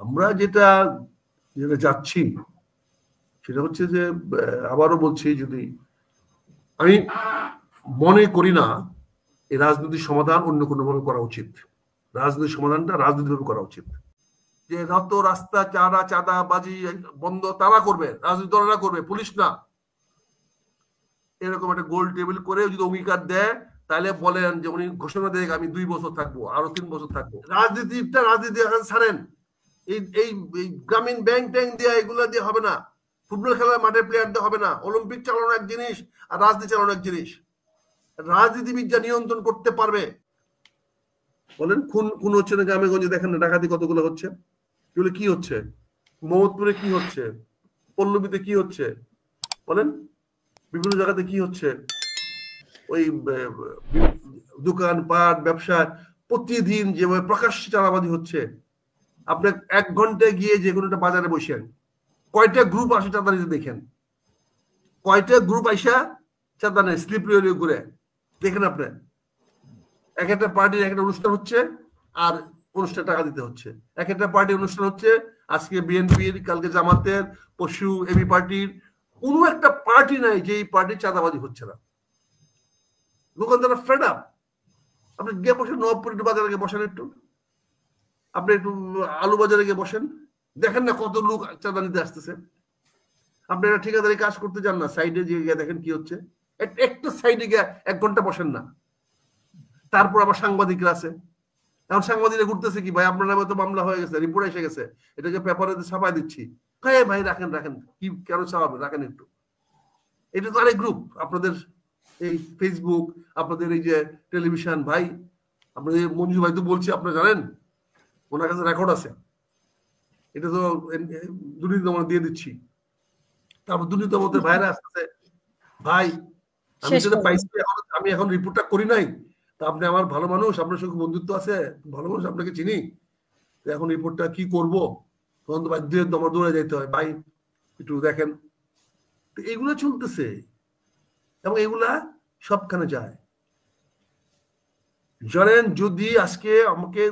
আমরা যেটা যেটা যাচ্ছি সেটা হচ্ছে যে আবারও বলছি, যদি আমি মনে করি না এই রাজনীতির সমাধান অন্য কোনোভাবে করা উচিত। রাজনীতির সমাধানটা রাজনীতিভাবে করা উচিত। যে যত রাস্তা চাঁদাবাজি বন্ধ তারা করবে, রাজনীতি দলেরা করবে, পুলিশ না। এরকম একটা গোল টেবিল করে যদি অঙ্গীকার দেয়, তাহলে বলেন যে উনি ঘোষণা দেয় আমি 2 বছর থাকবো, আরো 3 বছর থাকবো। রাজনীতি এখন ছাড়েন। এই এই গ্রামীণ ব্যাংক ট্যাঙ্ক দিয়ে এগুলো দিয়ে হবে না। ফুটবল খেলার মাঠে প্লেয়ার দিয়ে হবে না। অলিম্পিক চালানো এক জিনিস আর রাজনীতি চালানো এক জিনিস। রাজনীতিবিদ যা নিয়ন্ত্রণ করতে পারবে। বলেন খুন খুন হচ্ছে না গ্রামে গঞ্জে, দেখেন না ডাকাতি কতগুলো হচ্ছে। এগুলো কি হচ্ছে? মোহাম্মদপুরে কি হচ্ছে? পল্লবীতে কি হচ্ছে? বলেন বিভিন্ন জায়গাতে কি হচ্ছে? ওই দোকানপাট ব্যবসা প্রতিদিন যেভাবে প্রকাশ্যে চাঁদাবাজি হচ্ছে। আপনি 1 ঘন্টায় গিয়ে যে কোনো একটা বাজারে বসেন, কয়টা গ্রুপ আসে চাঁদানিতে দেখেন, কয়টা গ্রুপ আইসা চাঁদানে স্লিপ ঘুরে দেখেন আপনি। এক একটা পার্টির একটা অনুষ্ঠান হচ্ছে আর অনুষ্ঠান টাকা দিতে হচ্ছে। এক একটা পার্টির অনুষ্ঠান হচ্ছে, আজকে বিএনপির, কালকে জামাতের, পরশু এবি পার্টির। কোনো একটা পার্টি নাই যে এই পার্টির চাঁদাবাজি হচ্ছে না। দোকানদাররা ফেড আপ। আপনি গিয়ে বসেন নবাবপুর একটু বাজারে গিয়ে বসেন, একটু আপনি একটু আলু বাজারে গিয়ে বসেন, দেখেন না কত লোক চাঁদা নিতে আসতেছে। আপনি একটা ঠিকাদারি কাজ করতে যান না, সাইডে গিয়ে দেখেন কি হচ্ছে। একটা সাইডে গিয়ে 1 ঘন্টা বসেন না। তারপর আবার সাংবাদিকরা আছে। এখন সাংবাদিকরা ঘুরতেছে কি, ভাই আপনার নামে তো মামলা হয়ে গেছে, রিপোর্ট এসে গেছে, এটাকে পেপারে ছাপাই দিচ্ছি। হ্যাঁ ভাই রাখেন রাখেন, কি কেন ছাপাবেন, রাখেন একটু। এটা তো আরেক গ্রুপ। আপনাদের এই ফেসবুক, আপনাদের এই যে টেলিভিশন, ভাই আপনাদের মঞ্জু ভাই তো বলছি, আপনারা জানেন ওনার কাছে রেকর্ড আছে। এটা তো দুর্নীতি দমন দিয়ে দিচ্ছি। তারপর দুর্নীতি দমনের ভাইরা আসতেছে, ভাই আমি যেটা পাইছি আমি এখন রিপোর্টটা করি নাই, তা আপনি আমার ভালো মানুষ, আপনার সঙ্গে বন্ধুত্ব আছে, ভালো মানুষ, আপনাকে চিনি, এখন রিপোর্টটা কি করব, তখন তো বাধ্য আমার দৌড়ে যেতে হয়, ভাই একটু দেখেন। এগুলো চলতেছে এবং এগুলা সবখানে যায়। জানেন যদি আজকে আমাকে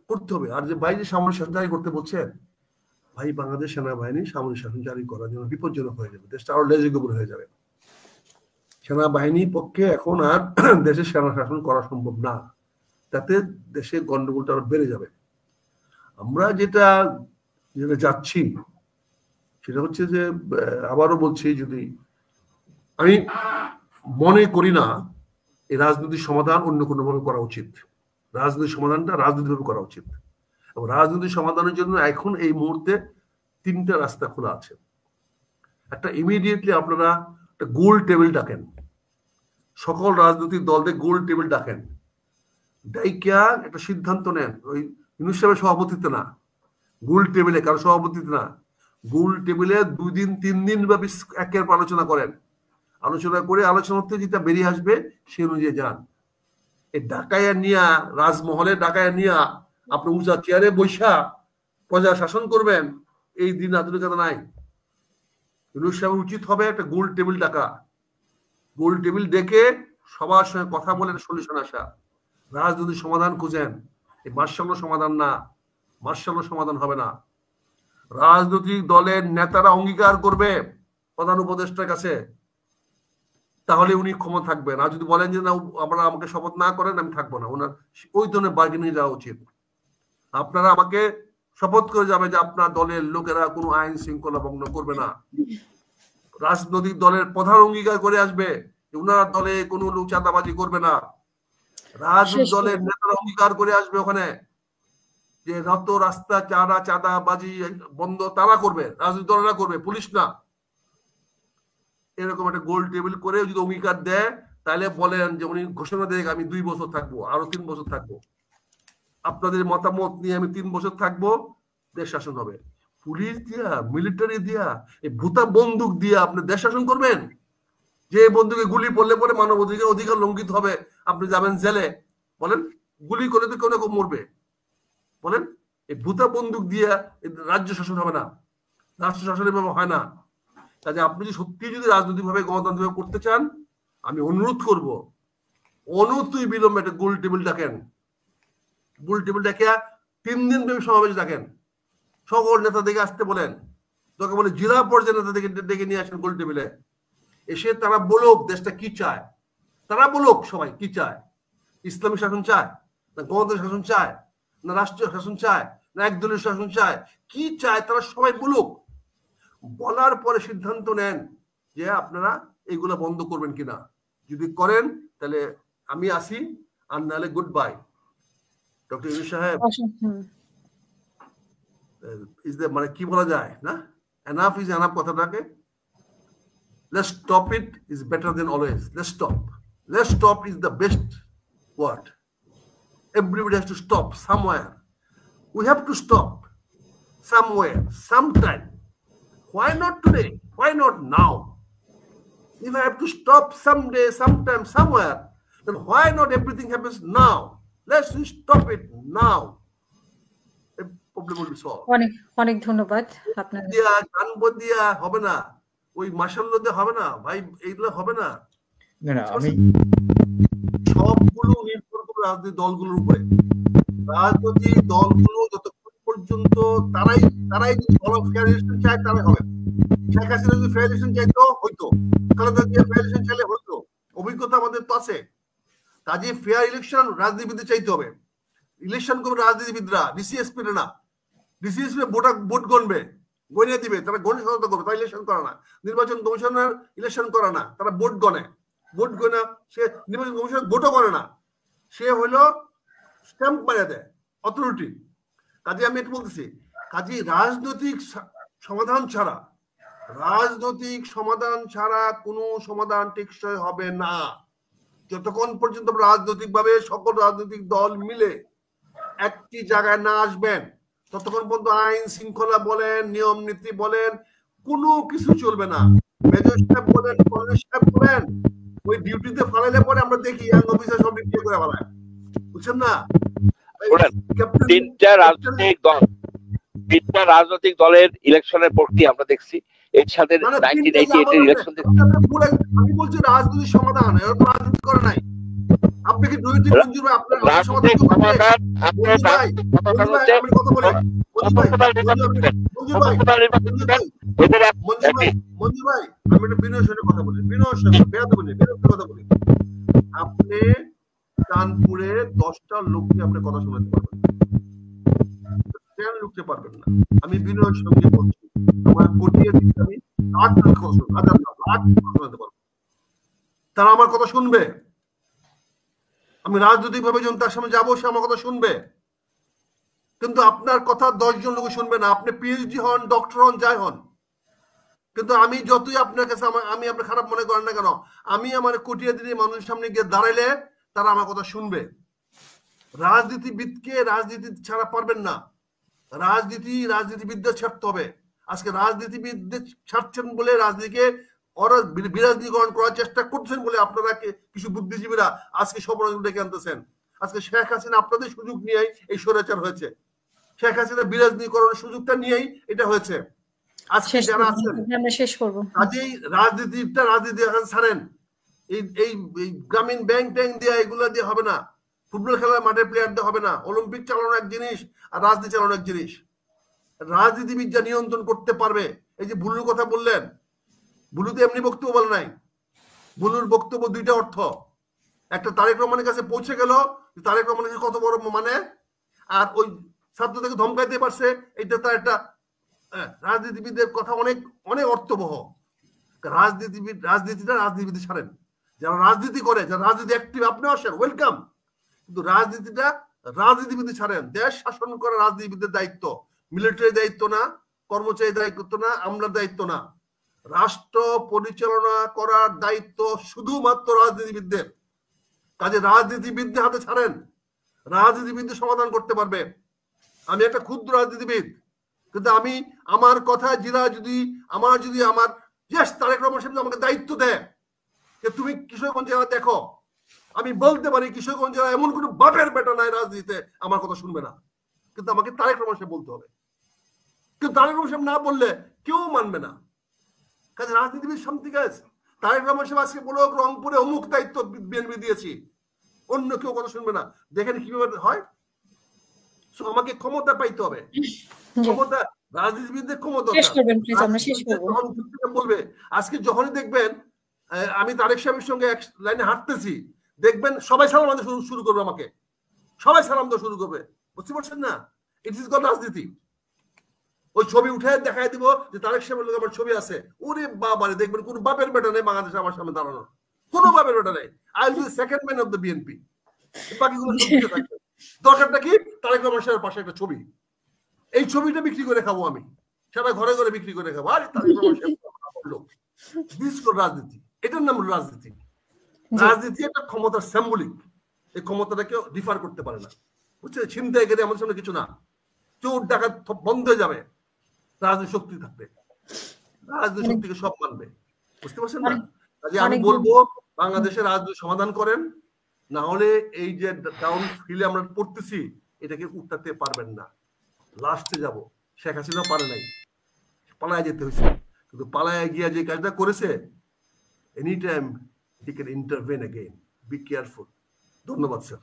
করতে হবে, আর যে ভাই যে সামরিক শাসন জারি করতে বলছেন, ভাই বাংলাদেশ সেনাবাহিনী সামরিক শাসন জারি করার জন্য বিপজ্জনক হয়ে যাবে, দেশটা আরো লেজগোবর হয়ে যাবে। সেনাবাহিনীর পক্ষে এখন আর দেশের সেনা শাসন করা সম্ভব না, তাতে দেশের গন্ডগোলটা আরো বেড়ে যাবে। আমরা যেটা যেটা যাচ্ছি সেটা হচ্ছে যে আবারও বলছি, যদি আমি মনে করি না এই রাজনীতির সমাধান অন্য কোনোভাবে করা উচিত। রাজনীতির সমাধানটা রাজনীতিভাবে করা উচিত। এবং রাজনীতির সমাধানের জন্য এখন এই মুহূর্তে 3টা রাস্তা খোলা আছে। একটা ইমিডিয়েটলি আপনারা একটা গোল টেবিল ডাকেন, সকল রাজনৈতিক দলদের গোল টেবিল ডাকেন, ডাইকা একটা সিদ্ধান্ত নেন। ওই ইউনূস সাহেবের সভাপতিত্বে না, গোল টেবিলে, কারো সভাপতিত্বে না, গোল টেবিলে 2 দিন 3 দিন ব্যাপী একের পর আলোচনা করেন। আলোচনা করে আলোচনাতে যেটা বেরিয়ে আসবে সে অনুযায়ী যান। এই ডাকাইয়া নিয়া, রাজমহলে ডাকাইয়া নিয়া আপনি উঁচা চেয়ারে বৈশা প্রজা শাসন করবেন, এই দিন আধুনিকতা নাই। ইউনূস সাহেবের উচিত হবে একটা গোল টেবিল ডাকা, গোল টেবিল ডেকে সবার সঙ্গে কথা বলে সলিউশন আসা, রাজনৈতিক সমাধান খুঁজেন। এই মার্শাল সমাধান না, মার্শাল সমাধান হবে না। রাজনৈতিক দলের নেতারা অঙ্গীকার করবে প্রধান উপদেষ্টার কাছে, তাহলে উনি ক্ষমতা থাকবেন। আর যদি বলেন যে না আপনারা আমাকে শপথ না করেন আমি থাকবো না, ওনার ওই ধরনের বার্গেনিং যাওয়া উচিত। আপনারা আমাকে শপথ করে যাবে যে আপনার দলের লোকেরা কোনো আইন শৃঙ্খলা ভঙ্গ করবে না। রাজনৈতিক দলের প্রধান অঙ্গীকার করে আসবে ওনার দলে কোনো লোক চাঁদাবাজি করবে না। রাজনৈতিক দলের নেতারা অঙ্গীকার করে আসবে ওখানে যে যত রাস্তা চাঁদাবাজি বন্ধ তারা করবে, রাজনৈতিক দলেরা করবে, পুলিশ না। এরকম একটা গোল টেবিল করে যদি অঙ্গীকার দেয়, তাহলে বলেন যে উনি ঘোষণা দেয় আমি 2 বছর থাকবো, আরো 3 বছর থাকবো, আপনাদের মতামত নিয়ে আমি 3 বছর থাকবো, দেশ শাসন হবে। পুলিশ দিয়া, মিলিটারি দিয়া, এই ভূতা বন্দুক দিয়া আপনি দেশ শাসন করবেন? যে বন্দুকে গুলি পড়লে পরে মানব অধিকার লঙ্ঘিত হবে, আপনি যাবেন জেলে? বলেন গুলি করে তো কেউ না কেউ মরবে। বলেন এই ভূতা বন্দুক দিয়া রাজ্য শাসন হবে না, রাষ্ট্র শাসন এভাবে হয় না। কাজে আপনি যদি সত্যি যদি রাজনৈতিকভাবে গণতান্ত্রিকভাবে করতে চান, আমি অনুরোধ করব অনতি বিলম্বে একটা গোল টেবিল ডাকেন, গোল টেবিল ডাকিয়া 3 দিন ব্যাপী সমাবেশ ডাকেন, সকল নেতাদেরকে আসতে বলেন, তোকে বলে জেলা পর্যায়ে নেতাদেরকে ডেকে নিয়ে আসেন গোল টেবিলে, এসে তারা বলুক দেশটা কি চায়, তারা বলুক সবাই কি চায়, ইসলামী শাসন চায় না গণতান্ত্রিক শাসন চায় না রাষ্ট্রীয় শাসন চায় না একদলীয় শাসন চায়, কি চায় তারা সবাই বলুক। বলার পরে সিদ্ধান্ত নেন যে আপনারা এইগুলো বন্ধ করবেন কিনা। যদি করেন তাহলে আমি আসি, আর নাহলে গুড বাই। ডক্টর ইউনূস সাহেব মানে কি বলা যায় না, এনাফ ইজ এনাফ কথাটাকে, let's stop it is better than always. Let's stop is the best word. Everybody has to stop somewhere. We have to stop somewhere, sometime. Why not today? Why not now? If I have to stop someday, sometime, somewhere, then why not everything happens now? Let's stop it now. The problem will be solved. অনেক ধন্যবাদ আপনাদের। গান বদিয়া হবে না, ওই মাশাআল্লাহ দিয়ে হবে না ভাই, এইগুলো হবে না। আমি সবগুলো নির্ভর করে রাজনৈতিক দলগুলোর উপরে। রাজনৈতিক দলগুলো যতক্ষণ পর্যন্ত তারাই যদি ভালো ফেয়ার ইলেকশন চায় তাহলে হবে। শেখ হাসিনা যদি ফেয়ার ইলেকশন চাইতো হইতো, খালেদা জিয়া ফেয়ার ইলেকশন চাইলে হইতো, অভিজ্ঞতা আমাদের তো আছে। কাজে ফেয়ার ইলেকশন রাজনীতিবিদদের চাইতে হবে। ইলেকশন করবে রাজনীতিবিদরা, ডিসিএসপি না। ডিসিএসপি ভোট গণবে, গণিয়ে দিবে, তারা গণে সহায়তা করবে, তারা ইলেকশন করে না। নির্বাচন কমিশনার ইলেকশন করে না, তারা ভোট গণে। ভোট গণে সে নির্বাচন কমিশন ভোটও করে না, সে হইলো স্ট্যাম্প মারিয়ে দেয়, অথরিটি। কাজে আমি এটা বলতেছি, কাজে রাজনৈতিক সমাধান ছাড়া কোনো সমাধান টেকসই হবে না। যতক্ষণ পর্যন্ত রাজনৈতিক ভাবে সকল রাজনৈতিক দল মিলে একটি জায়গায় না আসবেন, ততক্ষণ পর্যন্ত আইন শৃঙ্খলা বলেন, নিয়ম নীতি বলেন, কোনো কিছু চলবে না। মেজর সাহেব বলেন, কলেজ সাহেব বলেন, ওই ডিউটিতে ফালাইলে পরে আমরা দেখি ইয়াং অফিসার সব বিক্রি করে ফেলায়, বুঝছেন না? তিনটা রাজনৈতিক দলের ইলেকশনের প্রক্রিয়া আমরা দেখছি। এর সাথে 1988 এর ইলেকশন আমি বলছি রাজনৈতিক সমাধান, এরা তো রাজনীতি করে নাই। আপনি কি দুইটি মঞ্জুর ভাই আপনার সমাধান মঞ্জুর ভাই আমি কথা বলি, মঞ্জুর ভাই আমি একটা বিনয়ের সাথে কথা বলি, বিনয়ের সাথে কথা বলি। আপনি কানপুরে 10টা লোককে আপনি কথা শোনাতে পারবেন, লুকতে পারবেন না। আমি বিনয়ের সঙ্গে বলছি, আমার কোটিয়ে দিতে আমি লাখ শোনাতে পারবো, তারা আমার কথা শুনবে। আমি রাজনৈতিক ভাবে যখন তার সামনে যাবো, সে আমার কথা শুনবে। কিন্তু আপনার কথা 10 জন লোক শুনবে না, আপনি পিএইচডি হন, ডক্টর হন, যাই হন। কিন্তু আমি যতই আপনার কাছে আমি আপনার খারাপ মনে করেন না কেন, আমি আমার কোটিয়ে দিদি মানুষের সামনে গিয়ে দাঁড়াইলে তারা আমার কথা শুনবে। রাজনীতিবিদকে রাজনীতি ছাড়া পারবেন না, রাজনীতিবিদদের ছাড়তে হবে। আজকে রাজনীতিবিদদের ছাড়ছেন বলে রাজনীতিকে ওরা বিরাজনীকরণ করার চেষ্টা করছেন বলে আপনারা কিছু বুদ্ধিজীবীরা আজকে সব ডেকে আনতেছেন। আজকে শেখ হাসিনা আপনাদের সুযোগ নিয়েই এই স্বৈরাচার হয়েছে, শেখ হাসিনা বিরাজনীকরণের সুযোগটা নিয়েই এটা হয়েছে। আজকে যারা আছেন কাজেই রাজনীতি ছাড়েন, এই গ্রামীণ ব্যাংক দিয়ে এগুলা দিয়ে হবে না, ফুটবল খেলার মাঠে প্লেয়ার দিয়ে হবে না, অলিম্পিক চালানো এক জিনিস আর রাজনীতি চালানো এক জিনিস। রাজনীতিবিদ যা নিয়ন্ত্রণ করতে পারবে। এই যে বুলুর কথা বললেন, বুলুতে এমনি বক্তব্য বলে নাই, বুলুর বক্তব্য দুইটা অর্থ। একটা তারেক রহমানের কাছে পৌঁছে গেল, তারেক রহমানের কত বড় মানে, আর ওই ছাত্রদেরকে ধমকাইতে পারছে, এটা তার একটা রাজনীতিবিদের কথা অনেক অনেক অর্থবহ। রাজনীতিবিদ ছাড়েন, যারা রাজনীতি করে, যারা রাজনীতি অ্যাক্টিভ, আপনি আসেন, ওয়েলকাম। কিন্তু রাজনীতিবিদ ছাড়েন। দেশ শাসন করা রাজনীতিবিদের দায়িত্ব, মিলিটারি দায়িত্ব না, কর্মচারী দায়িত্ব না, আমলার দায়িত্ব না। রাষ্ট্র পরিচালনা করার দায়িত্ব শুধুমাত্র রাজনীতিবিদদের। কাজে রাজনীতিবিদদের হাতে ছাড়েন, রাজনীতিবিদদের সমাধান করতে পারবে। আমি একটা ক্ষুদ্র রাজনীতিবিদ, কিন্তু আমি আমার কথা যদি আমার তারেক রহমান সাহেব আমাকে দায়িত্ব দেয় যে তুমি কিশোরগঞ্জ জেলা দেখো, আমি বলতে পারি কিশোরগঞ্জ জেলা এমন কোন বাপের বেটা নাই রাজনীতিতে আমার কথা শুনবে না, কিন্তু আমাকে তারেক রহমান সাহেব বলতে হবে। কিন্তু তারেক রহমান সাহেব না বললে কেউ মানবে না। কাজে রাজনীতিবিদ শান্তি কাজ। তারেক রহমান সাহেব আজকে বলো রংপুরে অমুক দায়িত্ব বিএনপি দিয়েছি, অন্য কেউ কথা শুনবে না। দেখেন কিভাবে হয়। আমাকে ক্ষমতা পাইতে হবে, ক্ষমতা রাজনীতিবিদদের ক্ষমতা শেষ করবেন প্লিজ, আমরা শেষ করব। বলবে আজকে যখনই দেখবেন আমি তারেক সাহেবের সঙ্গে এক লাইনে হাঁটতেছি, দেখবেন সবাই সালাম আনতে শুরু করবে, আমাকে সবাই সালাম দেওয়া শুরু করবে। বুঝতে পারছেন না? ইট ইজ কল রাজনীতি। ওই ছবি উঠে দেখাই দিব যে তারেক সাহেবের লোক আমার ছবি আছে, ওরে বাবারে দেখবেন কোন বাপের বেটা নেই বাংলাদেশে আমার সামনে দাঁড়ানো, কোনো বাপের বেটা নেই। I will be the second man of the BNP. বাকিগুলো সব থাকবে। দরকারটা কি? তারেক রহমান সাহেবের পাশে একটা ছবি, এই ছবিটা বিক্রি করে খাবো আমি, সারা ঘরে ঘরে বিক্রি করে খাবো। আরে তারেক রহমান সাহেব লোক, দিস কল রাজনীতি। এটার নাম রাজনীতি। রাজনীতি একটা ক্ষমতার সিম্বলিক, এই ক্ষমতাটা কেউ ডিফার করতে পারে না। বুঝছে? ছিনতাইকারী আমাদের সামনে কিছু না, চোর ডাকাত বন্ধ হয়ে যাবে রাজনীতি শক্তি থাকবে, রাজনীতি শক্তিকে সব মানবে। বুঝতে পারছেন না? কাজে আমি বলবো বাংলাদেশের রাজনীতি সমাধান করেন, না হলে এই যে ডাউন ফিলে আমরা পড়তেছি এটাকে উঠাতে পারবেন না। লাস্টে যাব, শেখ হাসিনা পারে নাই, পালায় যেতে হয়েছে, কিন্তু পালায় গিয়া যে কাজটা করেছে, any time he can intervene again. Be careful. ধন্যবাদ স্যার।